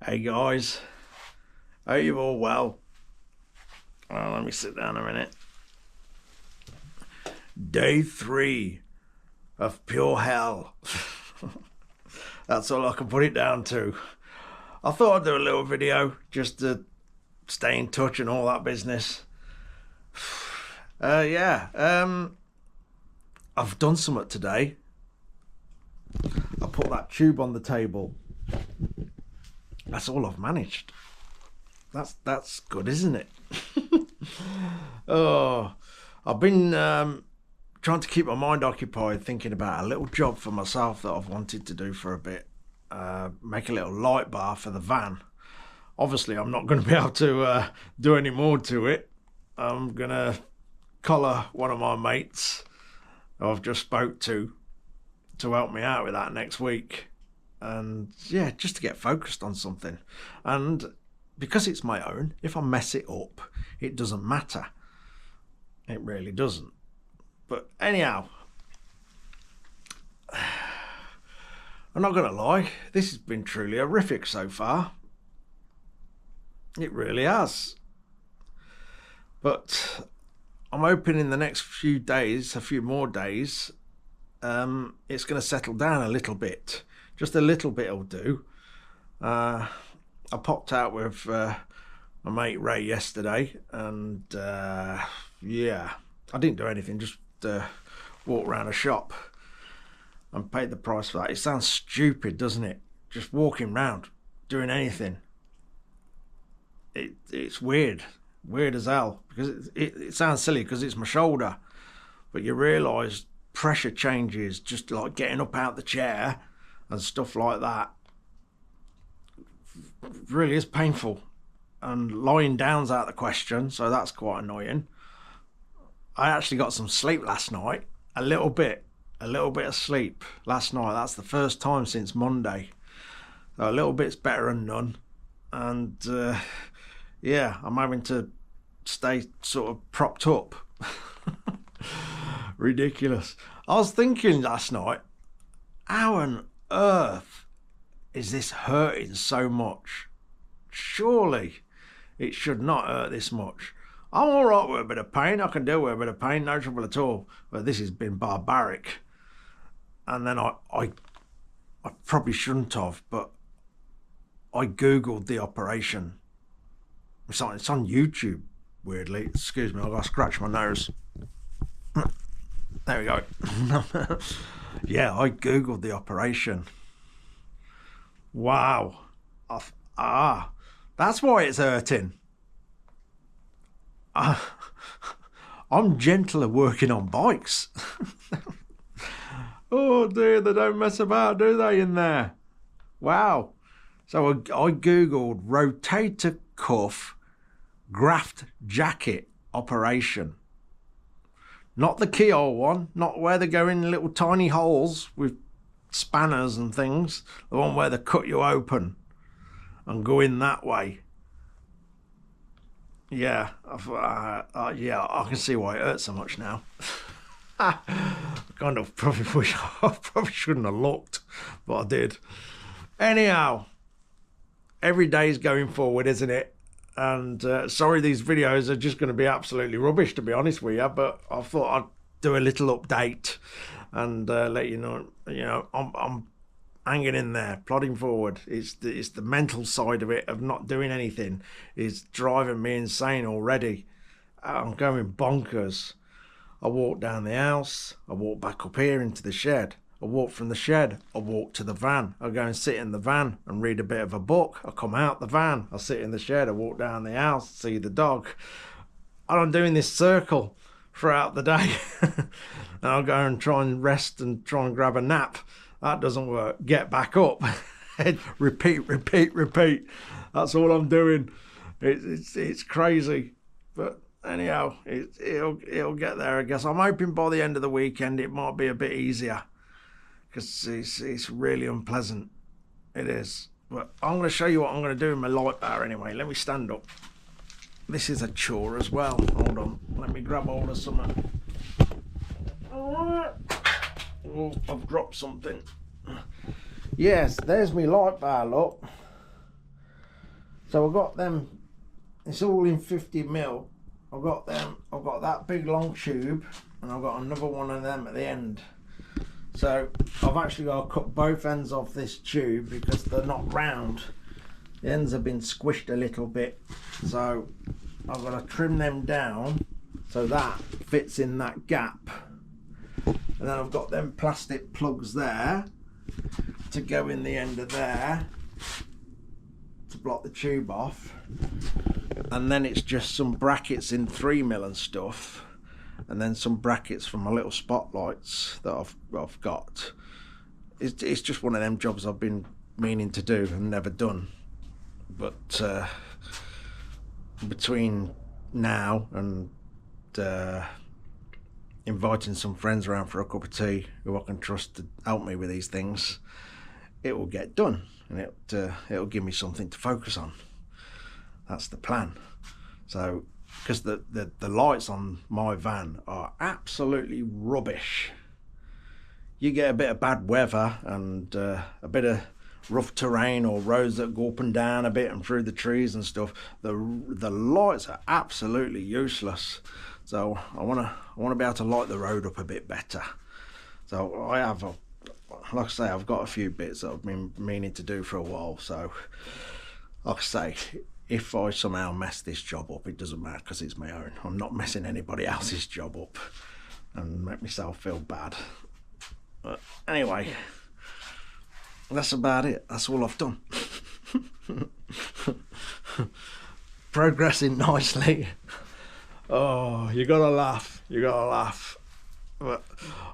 Hey guys, are you all well? Well, let me sit down a minute. Day 3 of pure hell. That's all I can put it down to. I thought I'd do a little video just to stay in touch and all that business. I've done something today. I put that tube on the table. That's all I've managed. That's good, isn't it? Oh, I've been trying to keep my mind occupied thinking about a little job for myself that I've wanted to do for a bit. Make a little light bar for the van. Obviously, I'm not going to be able to do any more to it. I'm going to collar one of my mates who I've just spoke to help me out with that next week. And yeah, just to get focused on something. And because it's my own, if I mess it up, it doesn't matter. It really doesn't. But anyhow, I'm not going to lie, this has been truly horrific so far. It really has. But I'm hoping in the next few days, a few more days, it's going to settle down a little bit. Just a little bit will do. I popped out with my mate Ray yesterday, and yeah, I didn't do anything, just walked around a shop and paid the price for that. It sounds stupid, doesn't it? Just walking around, doing anything. It's weird as hell, because it sounds silly because it's my shoulder, but you realise pressure changes, just like getting up out the chair and stuff like that. Really is painful, and lying down's out of the question, so that's quite annoying. I actually got some sleep last night, a little bit of sleep last night. That's the first time since Monday, so a little bit's better than none. And yeah, I'm having to stay sort of propped up. Ridiculous. I was thinking last night, how on earth is this hurting so much? Surely it should not hurt this much. I'm all right with a bit of pain. I can deal with a bit of pain, no trouble at all. But this has been barbaric. And then I probably shouldn't have, but I googled the operation. It's on YouTube, weirdly. Excuse me, I've got to scratch my nose. There we go. Yeah, I googled the operation. Wow. That's why it's hurting. I'm gentler working on bikes. Oh dear, they don't mess about, do they, in there? Wow. So I googled rotator cuff graft jacket operation. Not the keyhole one, not where they go in little tiny holes with spanners and things. The one where they cut you open and go in that way. Yeah, yeah, I can see why it hurts so much now. I kind of probably wish I probably shouldn't have looked, but I did. Anyhow, every day's going forward, isn't it? And sorry, these videos are just going to be absolutely rubbish, to be honest with you. But I thought I'd do a little update and let you know. You know, I'm hanging in there, plodding forward. It's the mental side of it, of not doing anything, is driving me insane already. I'm going bonkers. I walk down the house. I walk back up here into the shed. I walk from the shed. I walk to the van. I go and sit in the van and read a bit of a book. I come out the van. I sit in the shed. I walk down the house, see the dog. And I'm doing this circle throughout the day. And I'll go and try and rest and try and grab a nap. That doesn't work. Get back up. Repeat. That's all I'm doing. It's crazy. But anyhow, it'll get there, I guess. I'm hoping by the end of the weekend it might be a bit easier, because it's really unpleasant. It is. But I'm going to show you what I'm going to do in my light bar anyway. Let me stand up. This is a chore as well. Hold on. Let me grab hold of something. Oh, I've dropped something. Yes, there's my light bar, look. So I've got them, it's all in 50mm. I've got them, I've got that big long tube, and I've got another one of them at the end. So I've actually got to cut both ends off this tube because they're not round. The ends have been squished a little bit, so I've got to trim them down so that fits in that gap. And then I've got them plastic plugs there to go in the end of there to block the tube off. And then it's just some brackets in 3mm and stuff, and then some brackets from my little spotlights that I've got. It's just one of them jobs I've been meaning to do and never done. But between now and inviting some friends around for a cup of tea who I can trust to help me with these things, it will get done, and it'll give me something to focus on. That's the plan. So, because the lights on my van are absolutely rubbish. You get a bit of bad weather and a bit of rough terrain or roads that go up and down a bit and through the trees and stuff, the lights are absolutely useless. So I want to be able to light the road up a bit better. So I have, like I say, I've got a few bits that I've been meaning to do for a while. So like I say, if I somehow mess this job up, it doesn't matter because it's my own. I'm not messing anybody else's job up and make myself feel bad. But anyway, that's about it. That's all I've done. Progressing nicely. Oh, you gotta laugh. You gotta laugh. But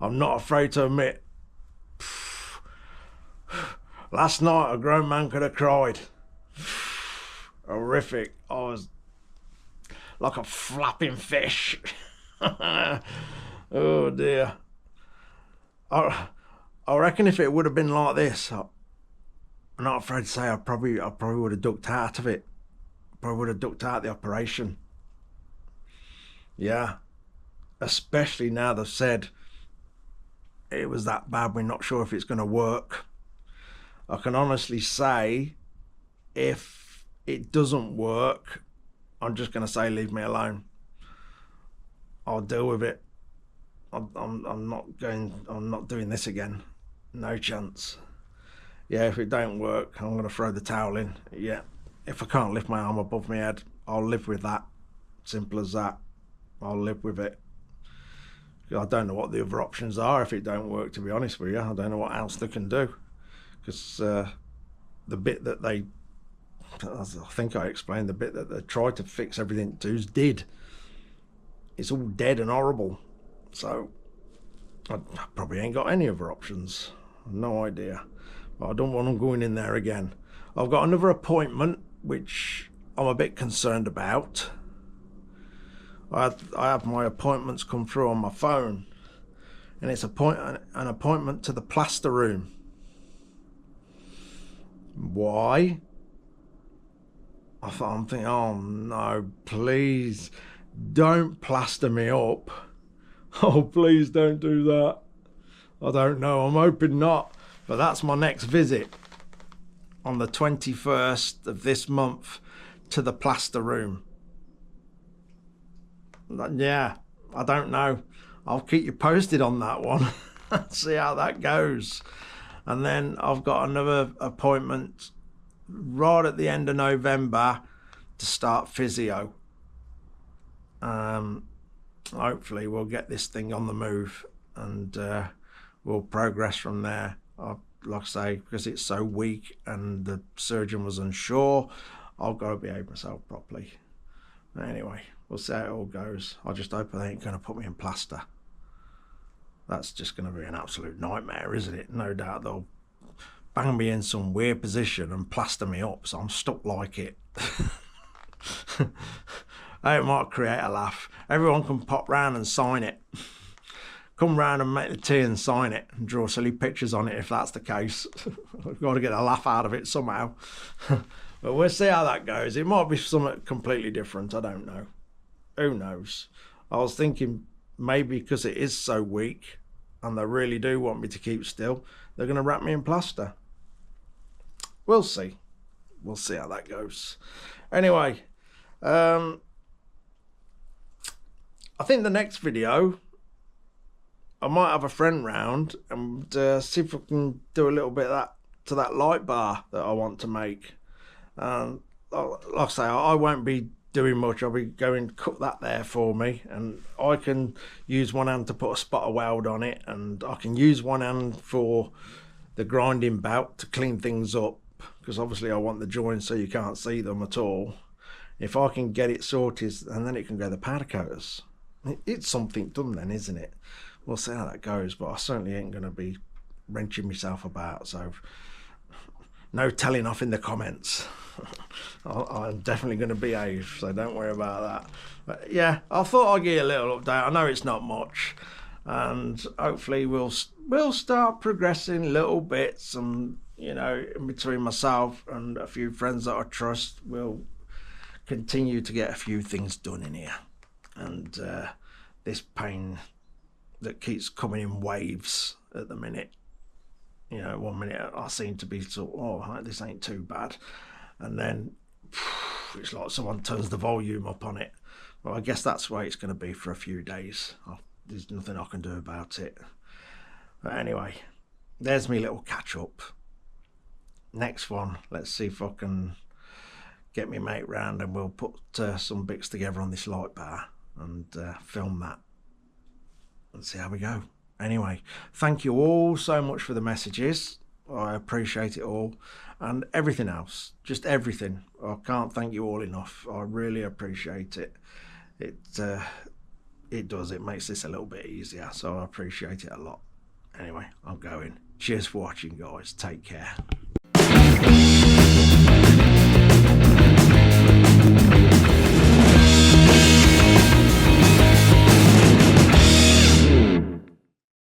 I'm not afraid to admit, last night a grown man could have cried. Horrific. I was like a flapping fish. Oh dear. I reckon if it would have been like this, I'm not afraid to say I probably would have ducked out of it. Probably would have ducked out the operation. Yeah. Especially now they've said it was that bad, we're not sure if it's going to work. I can honestly say if it doesn't work, I'm just going to say leave me alone. I'll deal with it. I'm not doing this again. No chance. Yeah, if it don't work, I'm going to throw the towel in. Yeah, if I can't lift my arm above my head, I'll live with that. Simple as that. I'll live with it. I don't know what the other options are if it don't work, to be honest with you. I don't know what else they can do. Because the bit that they, I think I explained, the bit that they tried to fix everything to's did. It's all dead and horrible. So I probably ain't got any other options. No idea. But I don't want them going in there again. I've got another appointment which I'm a bit concerned about. I have my appointments come through on my phone, and it's an appointment to the plaster room. Why? I'm thinking, oh no, please don't plaster me up. Oh, please don't do that. I don't know, I'm hoping not. But that's my next visit on the 21st of this month to the plaster room. Yeah, I don't know. I'll keep you posted on that one. See how that goes. And then I've got another appointment right at the end of November to start physio. Hopefully we'll get this thing on the move and we'll progress from there. Like I say, because it's so weak and the surgeon was unsure, I've got to behave myself properly. Anyway, we'll see how it all goes. I just hope they ain't going to put me in plaster. That's just going to be an absolute nightmare, isn't it? No doubt they'll bang me in some weird position and plaster me up so I'm stuck like it. It might create a laugh. Everyone can pop round and sign it. Come round and make the tea and sign it and draw silly pictures on it if that's the case. I've got to get a laugh out of it somehow. But we'll see how that goes. It might be something completely different. I don't know. Who knows? I was thinking maybe because it is so weak and they really do want me to keep still, they're going to wrap me in plaster. We'll see. we'll see how that goes. Anyway, I think the next video, I might have a friend round and see if I can do a little bit of that to that light bar that I want to make. Like I say, I won't be doing much. I'll be going to cut that there for me, and I can use one hand to put a spot of weld on it, and I can use one hand for the grinding belt to clean things up, because obviously I want the joints so you can't see them at all. If I can get it sorted, and then it can go the powder coaters. It's something done then, isn't it? We'll see how that goes, but I certainly ain't going to be wrenching myself about, so no telling off in the comments. I'm definitely going to behave, so don't worry about that. But yeah, I thought I'd give you a little update. I know it's not much, and hopefully we'll start progressing little bits, and you know, in between myself and a few friends that I trust, we'll continue to get a few things done in here. And this pain that keeps coming in waves at the minute, you know, 1 minute I seem to be sort of, oh, this ain't too bad, and then it's like someone turns the volume up on it. Well, I guess that's the way it's going to be for a few days. There's nothing I can do about it. But anyway, there's me little catch up. Next one, let's see if I can get me mate round and we'll put some bits together on this light bar and film that and see how we go. Anyway, thank you all so much for the messages. I appreciate it all, and everything else, just everything. I can't thank you all enough. I really appreciate it. It does, it makes this a little bit easier, so I appreciate it a lot. Anyway, I'm going. Cheers for watching, guys. Take care.